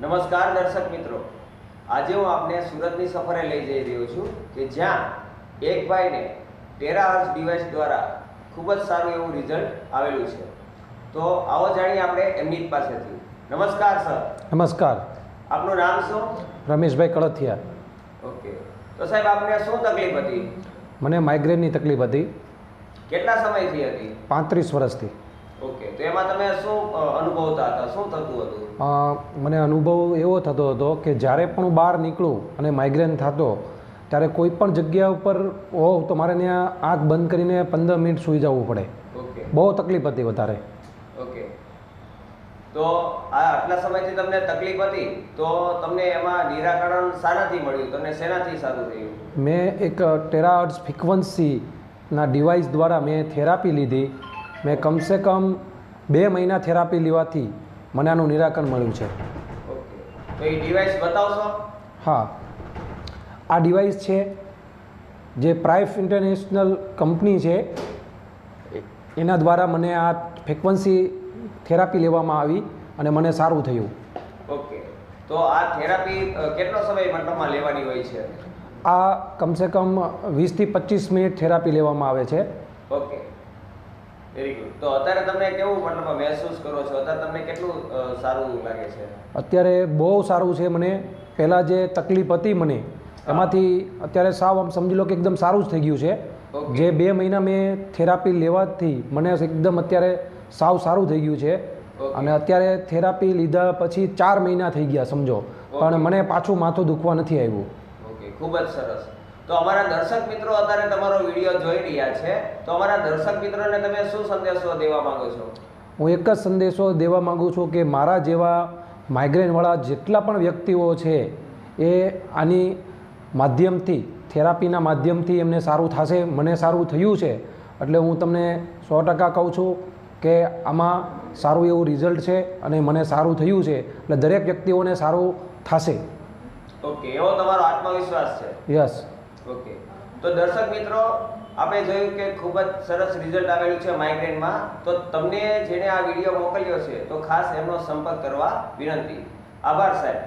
નમસ્કાર દર્શક મિત્રો, આજે હું આપને સુરતની સફરે લઈ જઈ રહ્યો છું કે જ્યાં એક ભાઈને ટેરાહર્ટ્ઝ ડિવાઇસ દ્વારા ખૂબ જ સારું એવું રિઝલ્ટ આવેલું છે. તો આવો જાણીએ આપણે એમની જ પાસેથી. નમસ્કાર સર. નમસ્કાર. આપનું નામ શું? રમેશભાઈ કળથિયા. ઓકે, તો સાહેબ આપને શું તકલીફ હતી? મને માઇગ્રેનની તકલીફ હતી. કેટલા સમયથી હતી? 35 વર્ષથી. ઓકે, તો એમાં તમે શું અનુભવતા હતા? શું થતું હતું? મને અનુભવ એવો થતો હતો કે જ્યારે પણ હું બહાર નીકળું અને માઇગ્રેન થતો ત્યારે કોઈ પણ જગ્યા ઉપર હોઉં તો મારે ત્યાં આંખ બંધ કરીને 15 મિનિટ સૂઈ જવું પડે. ઓકે, બહુ તકલીફ હતી વધારે. ઓકે, તો આ આટલા સમયથી તમને તકલીફ હતી, તો તમને એમાં નિરાકરણ શાનાથી મળ્યું? તમને શેનાથી સારું થયું? મેં એક ટેરાહર્ટ્ઝ ફ્રીક્વન્સીના ડિવાઇસ દ્વારા મેં થેરાપી લીધી. મેં કમસે કમ 2 મહિના થેરાપી લેવાથી મને આનું નિરાકરણ મળ્યું છે. ઓકે, તો એ ડિવાઇસ બતાવશો? હા, આ ડિવાઇસ છે જે પ્રાઇફ ઇન્ટરનેશનલ કંપની છે, એના દ્વારા મને આ ફ્રીક્વન્સી થેરાપી લેવામાં આવી અને મને સારું થયું. ઓકે, તો આ થેરાપી કેટલો સમય મતલબમાં લેવાની હોય છે? આ કમસે કમ 20 થી 25 મિનિટ થેરાપી લેવામાં આવે છે. Okay, very good. તો અત્યારે તમને કેવું મતલબમાં મહેસૂસ કરો છો? અત્યારે તમને કેટલું સારું લાગે છે? અત્યારે બહુ સારું છે. મને પહેલાં જે તકલીફ હતી મને એમાંથી અત્યારે સાવ આમ સમજી લો કે એકદમ સારું જ થઈ ગયું છે. જે 2 મહિના મેં થેરાપી લેવાથી મને એકદમ અત્યારે સાવ સારું થઈ ગયું છે. અને અત્યારે થેરાપી લીધા પછી 4 મહિના થઈ ગયા સમજો, પણ મને પાછું માથું દુખવા નથી આવ્યું. ઓકે, ખૂબ જ સરસ. તો અમારા દર્શક મિત્રો અત્યારે તમારો વિડીયો જોઈ રહ્યા છે, તો અમારા દર્શક મિત્રોને તમે શું સંદેશો દેવા માંગો છો? હું એક જ સંદેશો દેવા માગું છું કે મારા જેવા માઇગ્રેનવાળા જેટલા પણ વ્યક્તિઓ છે એ આની માધ્યમથી, થેરાપીના માધ્યમથી એમને સારું થશે. મને સારું થયું છે એટલે હું તમને 100% કહું છું કે આમાં સારું એવું રિઝલ્ટ છે અને મને સારું થયું છે, એટલે દરેક વ્યક્તિઓને સારું થશે. ઓકે, એવો તમારો આત્મવિશ્વાસ છે? યસ. ઓકે, તો દર્શક મિત્રો, આપણે જોયું કે ખૂબ જ સરસ રિઝલ્ટ આવેલું છે માઇગ્રેનમાં. તો તમને જેણે આ વિડીયો મોકલ્યો છે તો ખાસ એમનો સંપર્ક કરવા વિનંતી. આભાર સાહેબ.